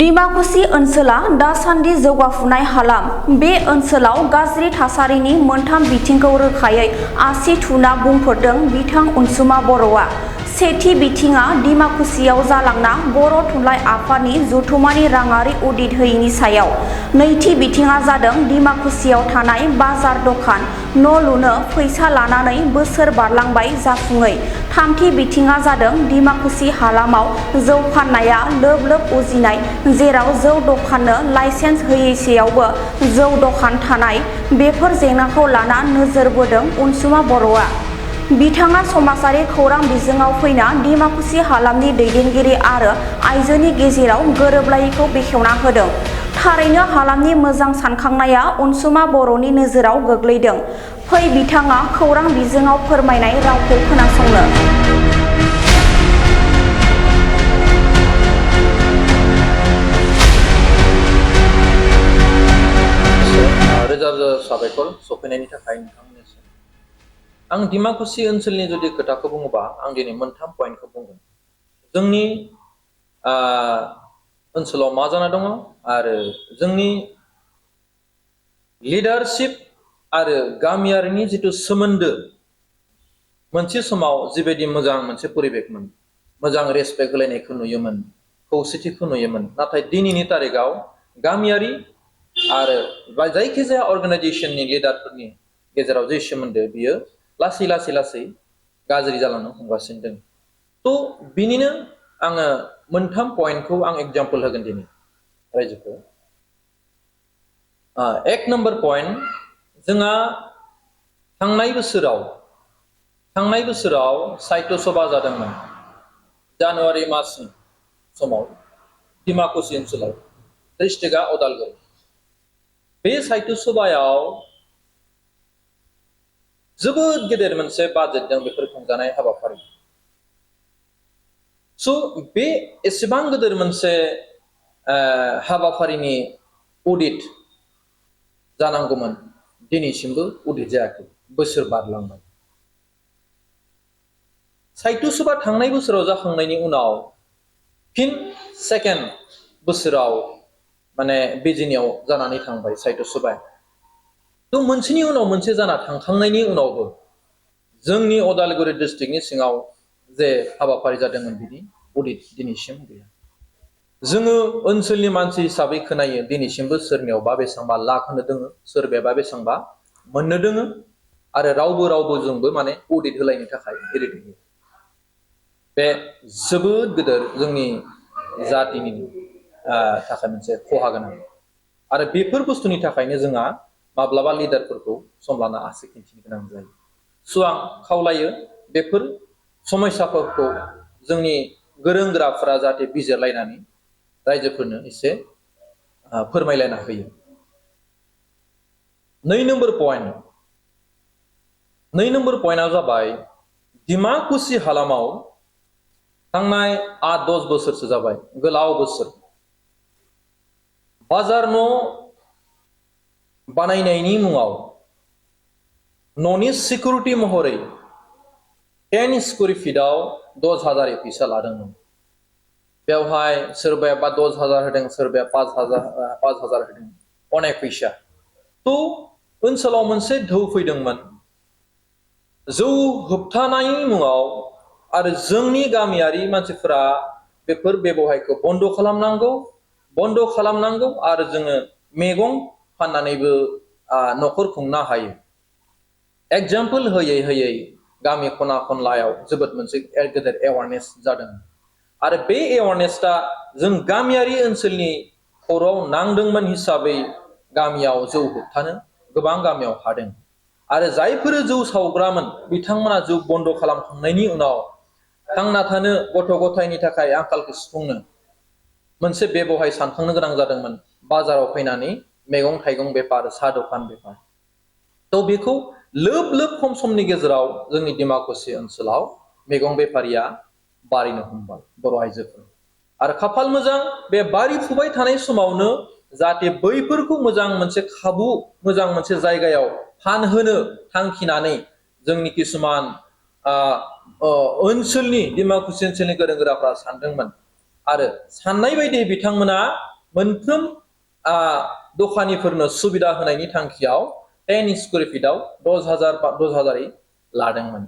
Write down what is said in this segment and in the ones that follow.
डिमाकुसि ओनसोला दासान्दि जौगाफुनाय हालाम। बे ओनसोलाव गाज्रि थासारिनि मोनथाम बिथिंखौ रोखायै आसि थुना बुंफोरदों बिथां अनसुमा बर'आ। सेथि बिथिङा डिमाकुसियाव जालांना बर' थुनलाइ आफादनि जथुमानि राङारि अडिट होयैनि सायाव। नैथि बिथिङा जादों डिमाकुसियाव थानाय बाजार दखान न' लुनो फैसा लानानै बोसोर बारलांबाय जाफुङै। थामथि बिथिङा जादों डिमाकुसि हालामाव जौ फाननाया लोब लोब उजिनाय, जेराव जौ दखाननो लाइसेन्स होयैसेयावबो जौ दखान थानाय। बेफोर जेंनाखौ लाना नोजोर बोदों अनसुमा बर'आ। बिथाङा समाजारि खौरां बिजोङाव फैना डिमाकुसि हालामनि दैदेनगिरि आरो आइजोनि गेजेराव गोरोबलायैखौ बेखेवना होदों। थारैनो हालामनि मोजां सानखांनाया अनसुमा बर'नि नोजोराव गोग्लैदों। फै बिथाङा खौरां बिजोङाव फोरमायनाय रावखौ खोनासंनो। रोजा रोजा साबायखर सफैनायनि थाखाय नोंथांमोननिसिम। आं डिमाकुसि ओनसोलनि जुदि खोथाखौ बुङोबा आं दिनै मोनथाम पइन्टखौ बुंगोन। जोंनि ओनसोलाव मा जाना दङ आरो जोंनि लिडारशिप आरो गामियारिनि जिथु सोमोन्दो, मोनसे समाव जिबायदि मोजां मोनसे परिबेकमोन, मोजां रेसपेक्ट होलायनायखौ नुयोमोन, खौसेथिखौ नुयोमोन, नाथाय दिनैनि तारिखाव गामियारि आरो जायखिजाया अर्गानाइजेसननि लिडारफोरनि गेजेराव जे सोमोन्दो बियो लासै लासै लासै गाज्रि जालांनो हमगासिनो दं। थ' बिनिनो आङो मोनथाम पइन्टखौ आं एग्जाम्पल होगोन दिनै रायजोखौ। एक नम्बर पइन्ट, जोंहा थांनाय बोसोराव साहित्य सभा जादोंमोन जानुवारि मासनि समाव डिमाकुसि ओनसोलाव, डिस्ट्रिक्टआ उदालगुरि। बे साहित्य सभायाव जोबोद गेदेर मोनसे बाजेटजों बेफोर खुंजानाय हाबाफारि। स' बे एसेबां गेदेर मोनसे हाबाफारिनि अडिट जानांगौमोन, दिनैसिमबो अडिट जायाखै, बोसोर बारलांबाय। साहित्य सभा थांनाय बोसोराव जाखांनायनि उनाव फिन सेकेन्ड बोसोराव माने बिजिनियाव जानानै थांबाय साहित्य सभाया। थ' मोनसेनि उनाव मोनसे जाना थांखांनायनि उनावबो जोंनि उदालगुरि डिस्ट्रिक्टनि सिङाव जे हाबाफारि जादोंमोन बिनि अडिट दिनैसिम गैया। जोङो ओनसोलनि मानसि हिसाबै खोनायो दिनैसिमबो सोरनियावबा बेसेबांबा लाख होनो दोङो, सोरबायाबा बेसेबांबा मोननो दोङो, आरो रावबो जोंबो माने अडिट होलायनो थाखाय रेडि गैया। बे जोबोद गिदिर जोंनि जातिनि थाखाय मोनसे खहा गोनां। आरो बेफोर बुस्थुनि थाखायनो जोंहा माब्लाबा लिडारफोरखौ सम लाना आसि खिन्थिनो गोनां जायो। स' आं खावलायो बेफोर समस्याफोरखौ जोंनि गोरों गोराफोरा जाहाथे बिजिरलायनानै रायजोफोरनो एसे फोरमायलायना होयो। नै नम्बर पइन्टआ जाबाय डिमाकुसि हालामाव थांनाय 8-10 बोसोरसो जाबाय, गोलाव बोसोर, बाजार न' बानायनायनि मुङाव न'नि सिकिउरिटि महरै 10 स्कुवेर फिटआव 10,000 फैसा लादोंमोन। बेवहाय सोरबाया 10,000 होदों, सोरबाया 5,000 होदों, अनेक फैसा। थ' ओनसोलाव मोनसे ढौ फैदोंमोन, जौ होबथानायनि मुङाव आरो जोंनि गामियारि मानसिफोरा बेफोर बेबहायखौ बन्द' खालामनांगौ आरो जोङो मैगं फाननानैबो न'खर खुंनो हायो। एग्जाम्पल होयै गामि खना खनलायाव जोबोद मोनसे गेदेर एवारनेस जादों। आरो बे एवारनेसआ जों गामियारि ओनसोलनि खर'आव नांदोंमोन हिसाबै गामियाव जौ होबथानो गोबां गामियाव हादों। आरो जायफोर जौ सावग्रामोन बिथांमोना जौ बन्द' खालामखांनायनि उनाव थांना थानो, गथ' गथायनि थाखाय आंखालखौ सुफुंनो मोनसे बेबहाय सानखांनो गोनां जादोंमोन, बाजाराव फैनानै मैगं थाइगं बेफार, साहा दखान बेफार। थ' बेखौ लोब लोब खम समनि गेजेराव जोंनि डिमाकुसि ओनसोलाव मैगं बेफारिया बारिनो हमबाय बर' आइजोफोर। आरो खाफाल मोजां, बे बारिफुबाय थानाय समावनो जाहाथे बैफोरखौ मोजां मोनसे खाबु, मोजां मोनसे जायगायाव फानहोनो थांखिनानै जोंनि किसुमान ओनसोलनि डिमाकुसि ओनसोलनि गोरों गोराफ्रा सानदोंमोन। आरो साननाय बायदि बिथांमोना मोनफ्रोम दखानिफोरनो सुबिदा होनायनि थांखियाव 10 स्क्वायर फिटआव 10,000 लादोंमोन।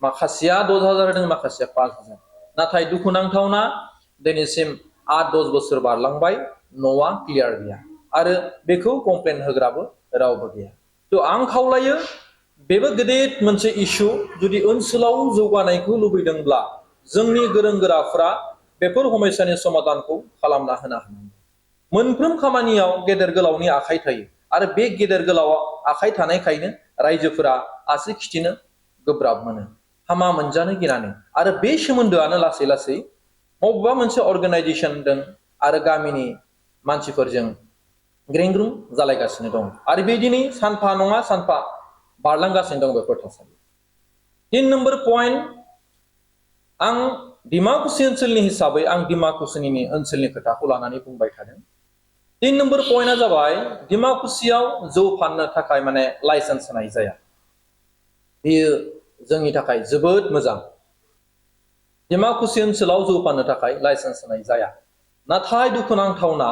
माखासेया 10,000 होदों, माखासेया 5,000। नाथाय दुखुनांथावना दिनैसिम 8-10 बोसोर बारलांबाय, न'आ क्लियार गैया आरो बेखौ कमप्लेन होग्राबो रावबो गैया। थ' आं खावलायो, बेबो गेदेर मोनसे इस्यु। जुदि ओनसोलाव जौगानायखौ लुबैदोंब्ला जोंनि गोरों गोराफ्रा बेफोर समस्यानि समाधानखौ खालामना होनो हानांगौ। मोनफ्रोम खामानियाव गेदेर गोलावनि आखाइ थायो आरो बे गेदेर गोलावा आखाइ थानायखायनो रायजोफोरा आसि खिथिनो गोब्राब मोनो, हामा मोनजानो गिनानै। आरो बे सोमोन्दोआनो लासै लासै बबेबा मोनसे अर्गानाइजेसनजों आरो गामिनि मानसिफोरजों ग्रेंग्रुं जालायगासिनो दं आरो बेदिनै सानफा नङा सानफा बारलांगासिनो दं बेफोर थासारि। 3 नम्बर पइन्ट, आं डिमाकुसि ओनसोलनि हिसाबै आं डिमाकुसिनि ओनसोलनि खोथाखौ लानानै बुंबाय थादों। 3 नम्बर पइन्टआ जाबाय, डिमाकुसियाव जौ फाननो थाखाय माने लाइसेन्स होनाय जाया। बेयो जोंनि थाखाय जोबोद मोजां। डिमाकुसि ओनसोलाव जौ फाननो थाखाय लाइसेन्स होनाय जाया। नाथाय दुखुनांथावना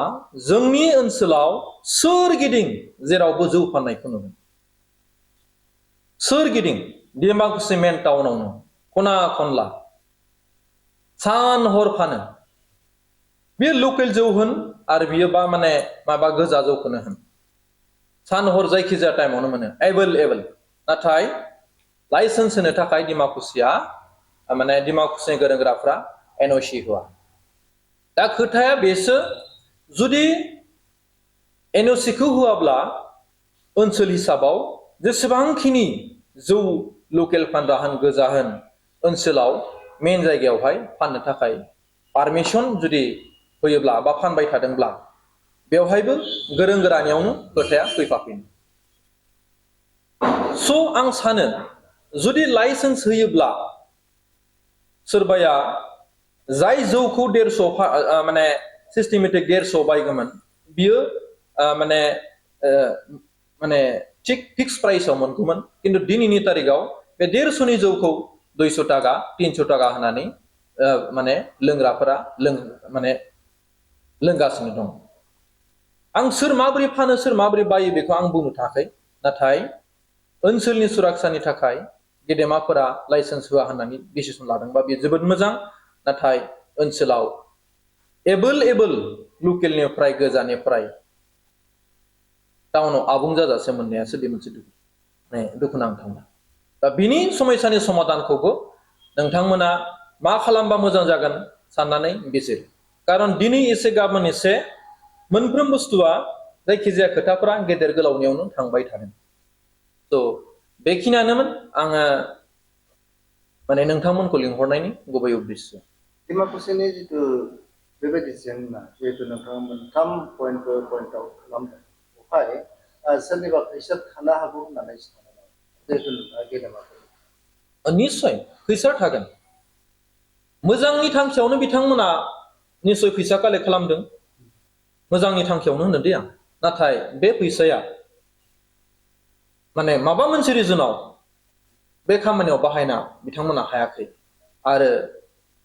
जोंनि ओनसोलाव सोरगिदिं जेरावबो जौ फाननायखौ नुदों। सोरगिदिं डिमाकुसि मेन टाउनावनो खना खनला सान हर फानो। बेयो लकेल जौ होन आरो बियो बा माने माबा गोजा जौखौनो होन, सान हर जायखिजाया टाइमावनो मोनो, एभेलेबल। नाथाय लाइसेन्स होनो थाखाय डिमाकुसिया माने डिमाकुसिनि गोरों गोराफ्रा NOC होआ। दा खोथाया बेसो, जुदि NOC खौ होआब्ला ओनसोल हिसाबाव जेसेबांखिनि जौ लकेल फानग्रा होन गोजा होन ओनसोलाव मेन जायगायावहाय फाननो थाखाय पारमिसन जुदि होयोब्ला बा फानबाय थादोंब्ला बेवहायबो गोरों गोरानियावनो खोथाया फैफाफिनो। स' आं सानो, जुदि लाइसेन्स होयोब्ला सोरबाया जाय जौखौ 150 माने सिस्टेमेटिक 150 बायगौमोन, बियो माने थिक फिक्स प्राइसआव मोनगौमोन। खिन्थु दिनैनि तारिखाव बे 150 जौखौ 200 टाका 300 टाका होनानै माने लोंग्राफोरा माने लोंगासिनो दं। आं सोर माबोरै फानो सोर माबोरै बायो बेखौ आं बुंनो थाखाय, नाथाय ओनसोलनि सुरक्षानि थाखाय गेदेमाफोरा लाइसेन्स होआ होननानै डिसिसन लादोंबा बेयो जोबोद मोजां। नाथाय ओनसोलाव एभेलेबल लकेलनिफ्राय गोजाननिफ्राय टाउनाव आबुं जाजासे मोननायासो बे मोनसे दुखुनांथावना। दा बिनि समस्यानि समाधानखौबो नोंथांमोना मा खालामबा मोजां जागोन साननानै बिजिर। खारन दिनै एसे गाबोन एसे मोनफ्रोम बुस्थुआ जायखिजाया खोथाफोरा गेदेर गोलावनियावनो थांबाय थादों। थ' बेखिनियानोमोन आङो माने नोंथांमोनखौ लिंहरनायनि गुबै उद्देश्य। डिमाकुसिनि जिथु बेबायदि जेंना, जिहेतु नोंथाङा मोनथाम पइन्टआव खालामदों, बेवहाय सोरनिबा खैसार थानो हागौ होननानै सानो नामा? जिहेतु नोंथाङा गेदेमाफोर निश्चय खैसार थागोन। मोजांनि थांखियावनो बिथांमोना निश्चय फैसा कालेक्ट खालामदों, मोजांनि थांखियावनो होनदों दे आं। नाथाय बे फैसाया माने माबा मोनसे रिजनाव बे खामानियाव बाहायना बिथांमोना हायाखै आरो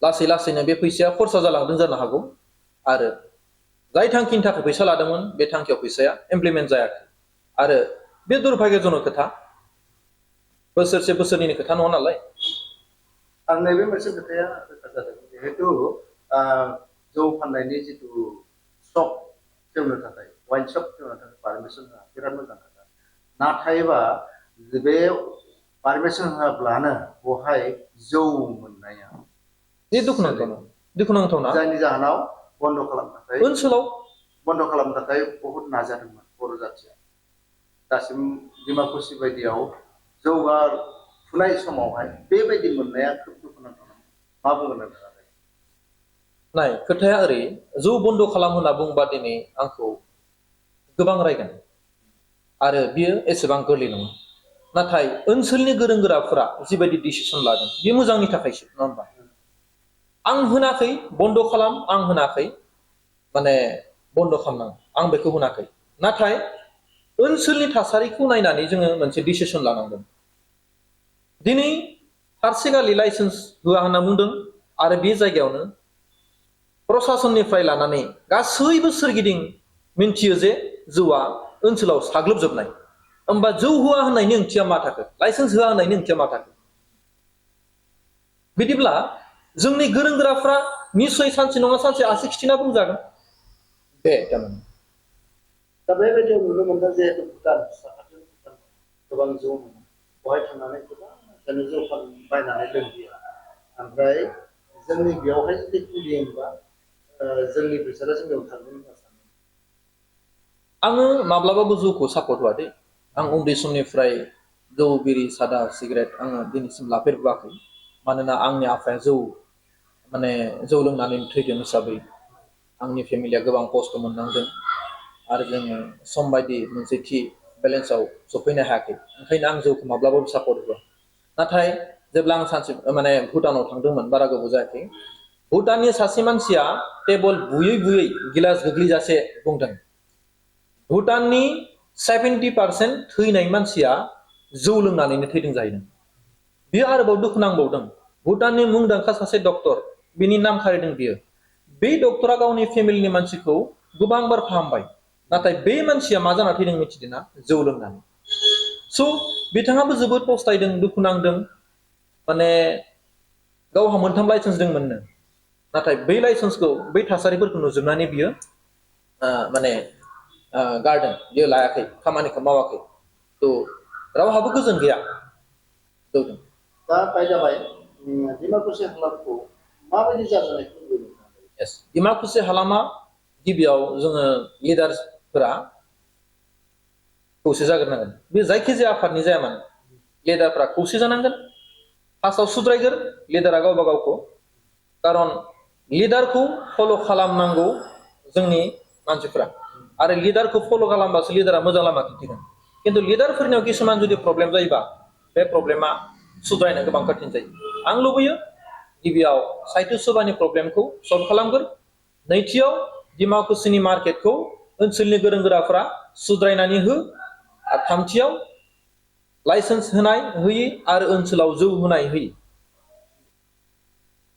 लासै लासैनो बे फैसाया खरसा जालांदों जानो हागौ आरो जाय थांखिनि थाखाय फैसा लादोंमोन बे थांखियाव फैसाया इमप्लिमेन्ट जायाखै आरो बे दुर्भाग्यजनक खोथा, बोसोरसे बोसोरनैनि खोथा नङा नालाय। आं नैबे मोनसे खोथाया रोखा जादों, जिहेतु जौ फाननायनि जिथु शप खेवनो थाखाय, वाइन शप खेवनो थाखाय पारमिसन होआ, बिराद मोजां खोथा। नाथायबा बे पारमिसन होआब्लानो बेवहाय जौ मोननाया दुखुनांथावना जायनि जाहोनाव बन्द खालामनो थाखाय ओनसोलाव बन्द खालामनो थाखाय बहुत नाजादोंमोन बर' जाथिया। दासिम डिमाकुसि बायदियाव जौगाफुनाय समावहाय बेबायदि मोननाया खोब दुखुनांथाव। मा बुंगोन नोंथाङा? नाय खोथाया ओरै, जौ बन्द खालाम होनना बुंबा दिनै आंखौ गोबां रायगोन आरो बियो एसेबां गोरलै नङा। नाथाय ओनसोलनि गोरों गोराफोरा जिबायदि डिसिसन लादों बे मोजांनि थाखायसो, नङा होनबा? आं होनाखै बन्द खालाम, आं होनाखै माने बन्द खालामनांगौ, आं बेखौ होनाखै। नाथाय ओनसोलनि थासारिखौ नायनानै जोङो मोनसे डिसिसन लानांगोन। दिनै हारसिगालि लाइसेन्स होआ होनना बुंदों आरो बे जायगायावनो प्रशासननिफ्राय लानानै गासैबो सोरगिदिं मिन्थियो जे जौआ ओनसोलाव साग्लोबजोबनाय होमबा जौ होआ होननायनि ओंथिया मा थाखो लाइसेन्स होआ होननायनि ओंथिया मा थाखो बिदिब्ला जोंनि गोरों गोराफ्रा निश्चय सानसे नङा सानसे आसि खिथिना बुंजागोन बे थारमाने दा बेबायदियाव नुनो मोनदों जिहेतु भुटान साखाथियाव भुटान गोबां जौ मोनो बहाय थांनानै गोबां जौ बायनानै लोंहैयो ओमफ्राय जोंनि बेयावहाय जुदि खुलियोबा जोंनि फैसाया जोंनियाव थांगोन होनना सानो आङो माब्लाबाबो जौखौ सापर्ट होआ दे आं उन्दै समनिफ्राय जौ बिरि सादा सिगारेट आङो दिनैसिम लाफेरबोआखै मानोना आंनि आफाया माने जौ लोंनानै थैदों हिसाबै आंनि फेमिलिया गोबां खस्थ' मोननांदों आरो जोङो सम बायदि मोनसे थि बेलेन्सआव सफैनो हायाखै ओंखायनो आं जौखौ माब्लाबाबो सापर्ट होआ नाथाय जेब्ला आं सानसे माने भुटानाव थांदोंमोन बारा गोबाव जायाखै भुटाननि सासे मानसिया टेबोल बुयै बुयै गिलास गोग्लैजासे बुंदों भुटाननि 70% थैनाय मानसिया जौ लोंनानैनो थैदों जाहैदों बियो आरोबाव दुखु नांबावदों भुटाननि मुंदांखा सासे डक्टर बिनि नाम खारिदों बियो बे डक्टरा गावनि फेमिलिनि मानसिखौ गोबां बार फाहामबाय नाथाय बे मानसिया मा जाना थैदों मिथिदोंना जौ लोंनानै स' बिथाङाबो जोबोद पस्थायदों दुखु नांदों माने गावहा 3 लाइसेन्स दंमोननो नाथाय बै लाइसेन्सखौ बै थासारिफोरखौ नुजोबनानै बियो माने गारदों बियो लायाखै खामानिखौ मावाखै थ' रावहाबो गोजोन गैया जौजों दा बाय जाबाय डिमाकुसि हालामखौ माबायदि जाजानायखौ नुदों डिमाकुसि हालामा गिबियाव जोङो लिडार्सफोरा खौसे जाग्रोनांगोन बे जायखिजाया आफादनि जाया मानो लिडारफ्रा खौसे जानांगोन फार्स्टआव सुद्रायगोन लिडारा गावबा गावखौ खारन लिडारखौ फल' खालामनांगौ जोंनि मानसिफ्रा आरो लिडारखौ फल' खालामबासो लिडारा मोजां लामा दिन्थिगोन खिन्थु लिडारफोरनियाव किसुमान जुदि प्रब्लेम जायोबा बे प्रब्लेमा सुद्रायनो गोबां कठिन जायो आं लुबैयो गिबियाव साहित्य सभानि प्रब्लेमखौ सल्भ खालामगोन नैथियाव डिमाकुसिनि मार्केटखौ ओनसोलनि गोरों गोराफ्रा सुद्रायनानै हो आरो थामथियाव लाइसेन्स होनाय होयि आरो ओनसोलाव जौ होनाय होयि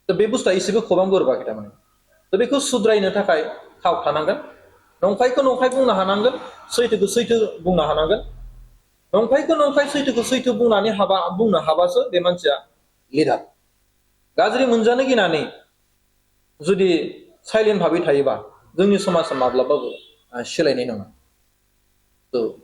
बे बुस्थुआ एसेबो खबाम गोरोबाखै थारमाने थ' बेखौ सुद्रायनो थाखाय थाव थानांगोन नंखायखौ नंखाय बुंनो हानांगोन सैथोखौ सैथो बुंनो हानांगोन नंखायखौ नंखाय सैथोखौ सैथो बुंनो हाबासो बे मानसिया लिडार गाज्रि मोनजानो गिनानै जुदि साइलेन्ट भाबै थायोबा जोंनि समाजा माब्लाबाबो सोलायनाय नङा थ'